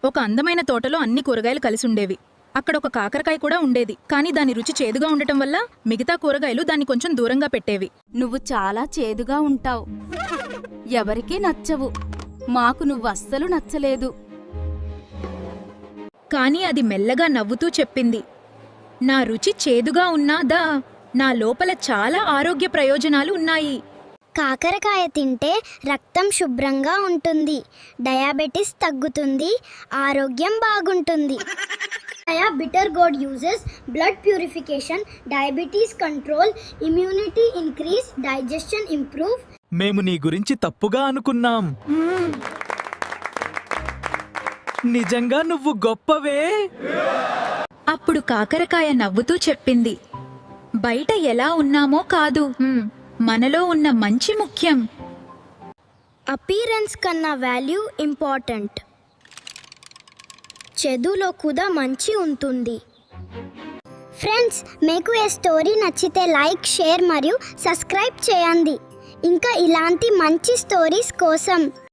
ఒక అందమైన తోటలో అన్ని కూరగాయలు కలిసుండేవి. అక్కడ ఒక కాకరకాయ కూడా ఉండేది. కానీ దాని రుచి చేదుగా ఉండటం వల్ల మిగతా కూరగాయలు దాన్ని కొంచెం దూరంగా పెట్టేవి. నువ్వు చాలా చేదుగా ఉంటావు, ఎవరికీ నచ్చవు. మాకు నువ్వస్సలు నచ్చలేదు. కానీ అది మెల్లగా నవ్వుతూ చెప్పింది, నా రుచి చేదుగా ఉన్నాదా, నా లోపల చాలా ఆరోగ్య ప్రయోజనాలు ఉన్నాయి. కాకరకాయ తింటే రక్తం శుభ్రంగా ఉంటుంది, డయాబెటిస్ తగ్గుతుంది, ఆరోగ్యం బాగుంటుంది. Bitter gourd uses blood purification, diabetes control, immunity increase, digestion improve. మేము నీ గురించి తప్పుగా అనుకున్నాం. నిజంగా నువ్వు గొప్పవే. అప్పుడు కాకరకాయ నవ్వుతూ చెప్పింది, బయట ఎలా ఉన్నామో కాదు, మనలో ఉన్న మంచి ముఖ్యం. అపీరెన్స్ కన్నా వాల్యూ ఇంపార్టెంట్. చెడులో కూడా మంచి ఉంటుంది. ఫ్రెండ్స్, మీకు ఈ స్టోరీ నచ్చితే లైక్, షేర్ మరియు సబ్స్క్రైబ్ చేయండి. ఇంకా ఇలాంటి మంచి స్టోరీస్ కోసం